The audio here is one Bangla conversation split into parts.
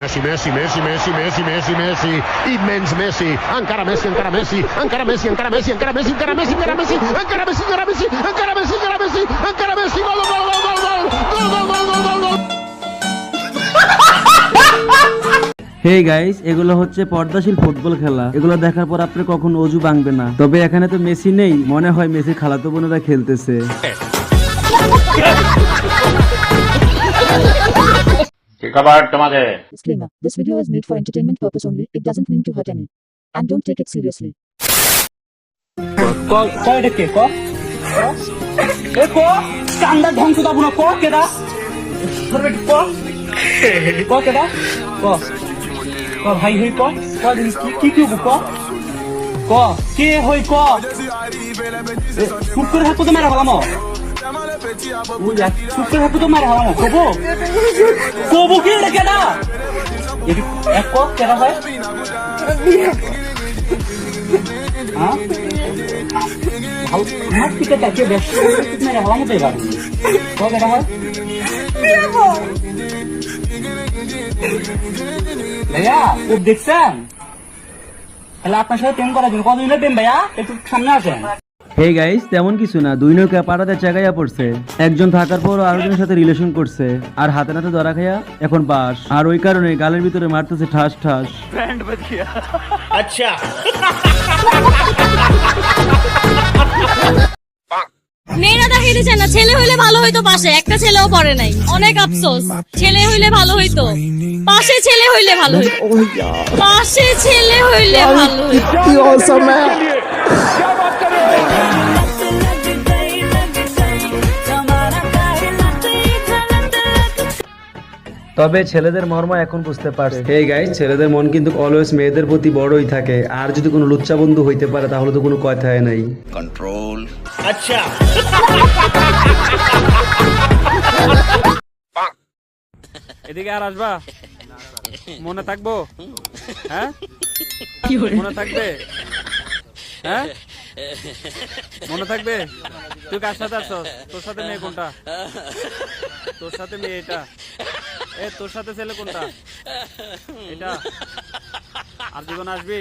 Messi, Messi, Messi, Messi, Messi, Messi, immens Messi, encara Messi, encara Messi, encara Messi, encara Messi, encara Messi, encara Messi, encara Messi, encara Messi, encara Messi, encara Messi, encara Messi, encara Messi, gol, gol, gol, gol, gol, gol, gol, gol, gol, gol. Hey guys, এগুলো হচ্ছে পর্দাশীল ফুটবল খেলা। এগুলো দেখার পর আপনি কখনো অজু ভাঙবে না। তবে এখানে তো মেসি নেই, মনে হয় মেসির খালাতো বোনেরা খেলতেছে। Disclaimer. This video is made for entertainment purpose only. It doesn't mean to hurt any. And don't take it seriously. ভাই হই কি কে হই চুপ করে থাকবো তো মেরা ভালাম চুপ করে থাকবো তো মেরা ভালাম কবো কবো কি রে কেডা এক কেডা হয় হ্যাঁ ভালো ঠিক আছে ব্যস্ত মেরা ভালাম তো এবার কেডা হয় ভাইয়া খুব দেখছেন তাহলে আপনার সাথে প্রেম করার জন্য কতদিন প্রেম ভাইয়া একটু সামনে আসেন। হে গাইস, তেমন কিছু না, দুই নৌকা পাড়াতে চাগাইয়া পড়ছে। একজন থাকার পর আরেকজনের সাথে রিলেশন করছে, আর হাতে নাতে ধরা খাইয়া এখন বাস, আর ওই কারণে গালের ভিতরে মারতেছে ঠাস ঠাস। আচ্ছা মেয়েরা দেখাইতে চায় না, ছেলে হইলে ভালো হইতো, পাশে একটা ছেলেও পড়ে নাই, অনেক আফসোস। ছেলে হইলে ভালো হইতো, পাশে ছেলে হইলে ভালো হইতো, পাশে ছেলে হইলে ভালো হইতো। তবে ছেলেদের মর্ম এখন বুঝতে পারছে। হে গাইস, ছেলেদের মন কিন্তু অলওয়েজ মেয়েদের প্রতি বড়ই থাকে, আর যদি কোনো লুচ্চা বন্ধু হইতে পারে তাহলে তো কোনো কথাই নাই। কন্ট্রোল। আচ্ছা এদিকে আর আসবা? মনে থাকবো? হ্যাঁ মনে থাকবে? হ্যাঁ মনে থাকবে? তুই কার সাথে আসছ? তোর সাথে মেয়ে কোনটা? তোর সাথে মেয়ে এটা? তোর সাথে ছেলে কোনটা? এটা? আর জীবন আসবি?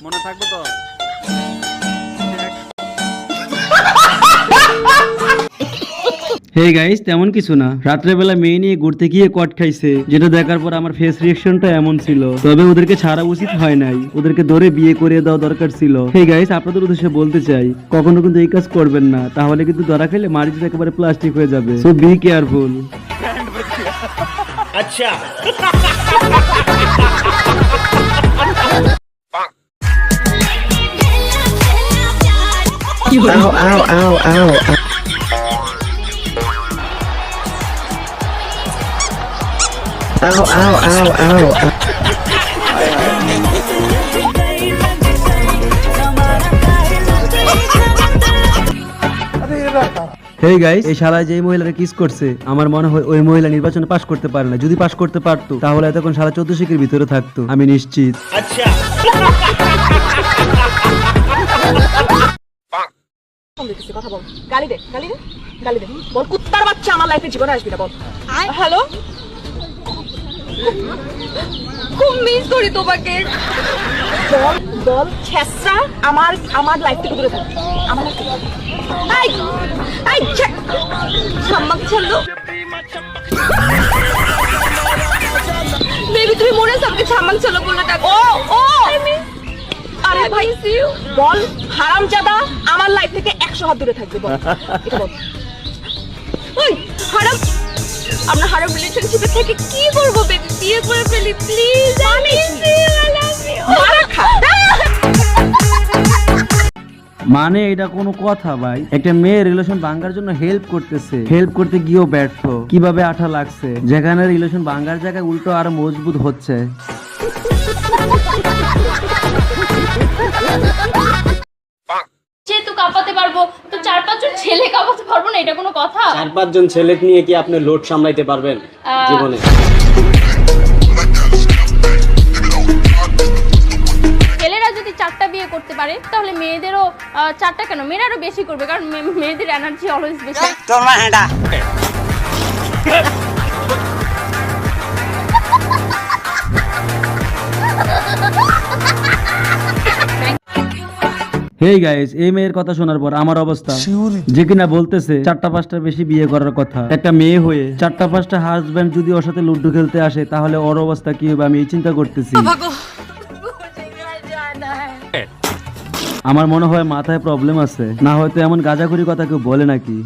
মনে থাকবো তো? হে গাইস, তেমন কিছু না, রাত্রেবেলা মেয়ে নিয়ে ঘুরতে গিয়ে কট খাইছে, যেটা দেখার পর আমার ফেস রিঅ্যাকশনটা এমন ছিল। তবে ওদেরকে ছাড়া উচিত হয় নাই, ওদেরকে ধরে বিয়ে করে দেওয়া দরকার ছিল। হে গাইস, আপনাদের উদ্দেশ্যে বলতে চাই, কখনো কিন্তু এই কাজ করবেন না, তাহলে কিন্তু ধরা খাইলে মাটিতে একেবারে প্লাস্টিক হয়ে যাবে। So be careful. আচ্ছা হে গাইস, এই শালা যে মহিলারা কিস করছে, আমার মনে হয় ওই মহিলা নির্বাচনে পাশ করতে পারে না। যদি পাশ করতে পারতো তাহলে এতক্ষণ শালা 14 শিখের ভিতরে থাকতো, আমি নিশ্চিত। আচ্ছা কথা বল, গালি দে গালি দে গালি দে, বল কুত্তার বাচ্চা আমার লাইফে জীবনে আসবি না, বল। হ্যালো, খুব মিস করি তোমাকে। বল বল ছেসরা, আমার লাইফ থেকে দূরে থাক, আমার লাইফ থেকে। আই আই ছাম্মাক ছাড়লো বেবি, তুমি মনে সামনে ছাম্মাক ছাড়লো বললে ডাক। ও ও আরে ভাই, বল হারামজাদা আমার লাইফ থেকে 100 হাত দূরে থাকবে, বল এটা বল। ওই হারাম, আমরা হারাম রিলেশনশিপে থেকে কি করব বেবি? বিয়ে করে ফেলি প্লিজ, আমি মারা খা। মানে এটা কোনো কথা ভাই? একটা মেয়ে রিলেশন ভাঙার জন্য হেল্প করতেছে, হেল্প করতে গিয়েও ব্যর্থ। কিভাবে আঠা লাগছে, যেখানে রিলেশন ভাঙার জায়গায় উল্টো আরো মজবুত হচ্ছে। যেহেতু কাঁপাতে পারবো, তো 4-5 জন ছেলে কাঁপাতে পারবো না, এটা কোনো কথা? 4-5 জন ছেলে নিয়ে কি আপনি লোড সামলাইতে পারবেন জীবনে? ছেলেরা যদি 4টা বিয়ে করতে পারে তাহলে মেয়েদেরও 4টা কেন, মেয়েরা আরো বেশি করবে, কারণ মেয়েদের এনার্জি অলওয়েজ বেশি। তোর মা হেডা হেই গাইস, এই মেয়ের কথা শোনার পর আমার অবস্থা, যে কিনা বলতেছে 4টা-5টার বেশি বিয়ে করার কথা। একটা মেয়ে হয়ে 4টা-5টা হাজবেন্ড যদি ওর সাথে লুডো খেলতে আসে তাহলে ওর অবস্থা কি হবে আমি এই চিন্তা করতেছি। আমার মনে হয় মাথায় প্রবলেম আছে, না হয়তো এমন গাঁজাখুরি কথা কেউ বলে নাকি।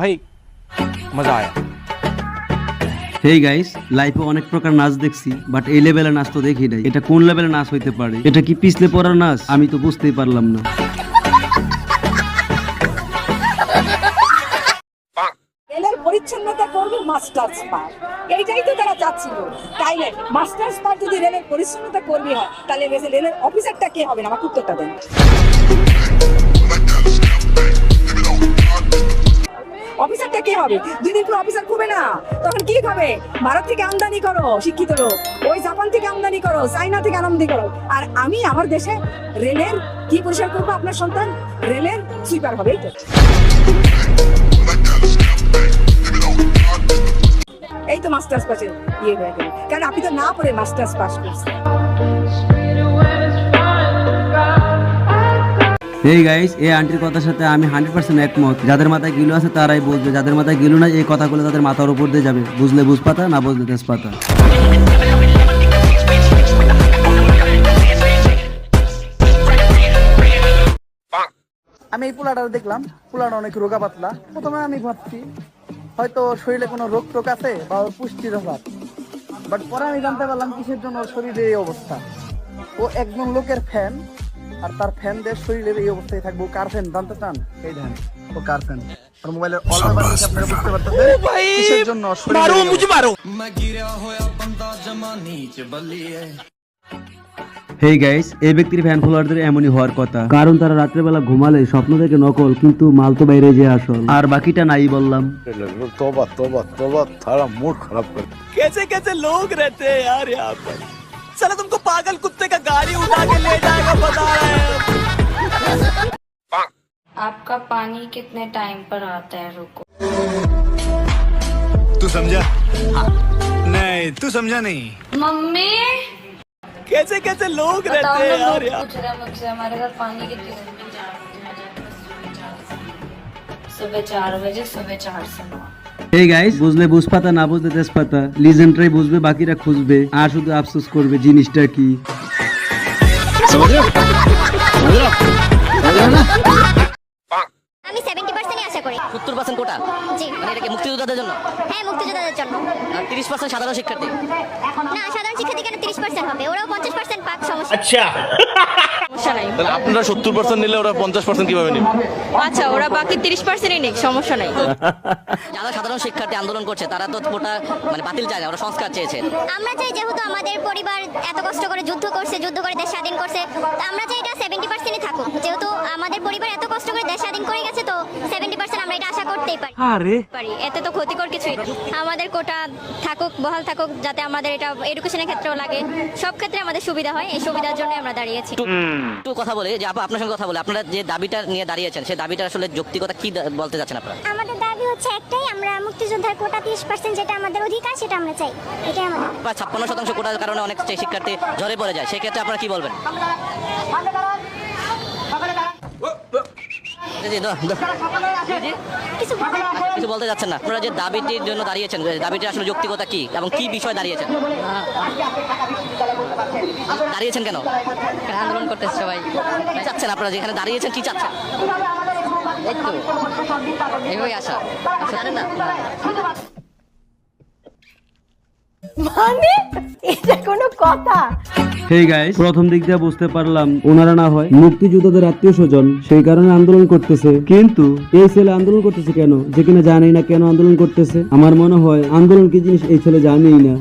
भाई मजा आया। হেই গাইস, লাইফে অনেক প্রকার নাচ দেখছি, বাট এই লেভেলের নাচ তো দেখি নাই। এটা কোন লেভেলের নাচ হইতে পারে? এটা কি পিছলে পড়ার নাচ? আমি তো বুঝতেই পারলাম না। রেলের পরিচ্ছন্নতা করবে মাস্টার্স পাস, এইটাই তো তারা চাচ্ছিল। তাই না মাস্টার্স পাস যদি রেলের পরিচ্ছন্নতা করবি হয়, তাহলে রেলের অফিসারটা কে হবে? আমার উত্তরটা দেন। অফিসারটা কে হবে? দুই দিন পর অফিসার করবে না, তখন কি হবে? ভারত থেকে আমদানি করো শিক্ষিত লোক, ওই জাপান থেকে আমদানি করো, চাইনা থেকে আমদানি করো। আর আমি আমার দেশে রেলের কি পরিষ্কার করবো? আপনার সন্তান রেলের সুইপার হবে। এই তো মাস্টার্স পাশে ইয়ে হয়ে গেল, কারণ আপনি তো না পড়ে মাস্টার্স পাস করছেন। হেই গাইস, এই আন্টির কথার সাথে আমি 100% একমত। যাদের মাথায় গিলু আছে তারাই বুঝবে, যাদের মাথায় গিলু নাই এই কথাগুলো তাদের মাথার উপর দিয়ে যাবে। বুঝলে বুঝপাতা, না বুঝলে তেজপাতা। আমি এই পোলাটা দেখলাম, পোলাটা অনেক রোগা পাতলা। প্রথমে আমি ভাবছি হয়তো শরীরে কোনো রোগ টোক আছে বা ওর পুষ্টির অভাব, বাট পরে আমি জানতে পারলাম কিসের জন্য ওর শরীরের এই অবস্থা। ও একজন লোকের ফ্যান, আর তার ফ্যানদের শরীরের এই অবস্থায় থাকবো। কার ফ্যান জানতে চান? এই দেখেন, ও কার ফ্যান। আর মোবাইলের অল ওভার দেখে আপনারা বুঝতে পারতেছেন কিসের জন্য মারো মুঝে মারো। হেই গাইস, এই ব্যক্তির ফ্যান ফলোয়ারদের এমনই হওয়ার কথা, কারণ তারা রাত্রেবেলা ঘুমালে স্বপ্ন দেখে নকল, কিন্তু মাল তো বাইরে যে আসল। আর বাকিটা নাই বললাম। तौबा तौबा तौबा, थारा मूड खराब कर। कैसे कैसे लोग रहते हैं यार यहाँ पर। साला तुमको पागल कुत्ते का गाड़ी उठा के ले जाएगा बता रहे हैं। आपका पानी कितने टाइम पर आता है? रुको, तू समझा? नहीं तू समझा नहीं। मम्मी कैसे कैसे लोग रहते हैं यार यहाँ। पूछ रहा मुझसे हमारे घर पानी कितनी सुबह 4 बजे, सुबह 4 से 9। হেই গাইস, বুঝলে বুঝপাতা, না বুঝলে তেজপাতা। লিজেন্ডরাই বুঝবে, বাকিরা খুঁজবে আর শুধু আফসোস করবে জিনিসটা কি। আমি 70% আশা করি। 70% কোটা? জি। মানে এটা কি মুক্তিযোদ্ধাদের জন্য? হ্যাঁ, মুক্তিযোদ্ধাদের জন্য। আর 30% সাধারণ শিক্ষার্থী? না, সাধারণ শিক্ষার্থী কেন 30% হবে? ওরাও 50% পাক, সমস্যা। अच्छा, সমস্যা নাই। তাহলে আপনারা 70% নিলে ওরা 50% কিভাবে নিবে? আচ্ছা, ওরা বাকি 30%ই নিক, সমস্যা নাই। যারা সাধারণ শিক্ষার্থী আন্দোলন করছে তারা তো কোটা মানে বাতিল চায় না, ওরা সংস্কার চেয়েছে। আমরা চাই, যেহেতু আমাদের পরিবার এত কষ্ট করে যুদ্ধ করছে, যুদ্ধ করে দেশ স্বাধীন করছে, তো আমরা চাই এটা 70%ই থাকুক। যেহেতু আমাদের পরিবার এত কষ্ট করে দেশ স্বাধীন করে গেছে, তো 70% আমরা এটা আশা করতেই পারি। এতে তো ক্ষতিকর কিছুই না। আমাদের কোটা থাকুক, বহাল থাকুক, যাতে আমাদের এটা এডুকেশনের ক্ষেত্রেও লাগে, সব ক্ষেত্রে আমাদের সুবিধা হয়। এই সুবিধার জন্য আমরা দাঁড়িয়েছি। একটু কথা বলে যে আপা, আপনার সঙ্গে কথা বলে আপনারা যে দাবিটা নিয়ে দাঁড়িয়েছেন সেই দাবিটার আসলে যৌক্তিকতা কি বলতে যাচ্ছেন আপনারা? আমাদের দাবি হচ্ছে একটাই, আমরা মুক্তিযোদ্ধার কোটা 30% যেটা আমাদের অধিকার, সেটা আমরা চাই। এটাই আমাদের। প্রায় 56% কোটার কারণে অনেক শিক্ষার্থী ঝরে পড়ে যায়, সেক্ষেত্রে আপনারা কি বলবেন? কিছু বলতে যাচ্ছেন না? আপনারা যে দাবিটির জন্য দাঁড়িয়েছেন, দাবিটির আসলে যৌক্তিকতা কি এবং কি বিষয় দাঁড়িয়েছেন? দাঁড়িয়েছেন কেন? আন্দোলন করতেছে সবাই। কি চাচ্ছেন আপনারা? যেখানে দাঁড়িয়েছেন কি চাচ্ছেন? এই তো এইভাবেই আশা। জানেন না? মানে এটা কোনো কথা? হেই গাইস, প্রথম দিক দিয়ে বুঝতে পারলাম ওনারা না হয় মুক্তিযোদ্ধাদের আত্মীয় স্বজন, সেই কারণে আন্দোলন করতেছে। কিন্তু এই ছেলে আন্দোলন করতেছে কেন, যে কিনা জানেই না কেন আন্দোলন করতেছে। আমার মনে হয় আন্দোলন কি জিনিস এই ছেলে জানেই না।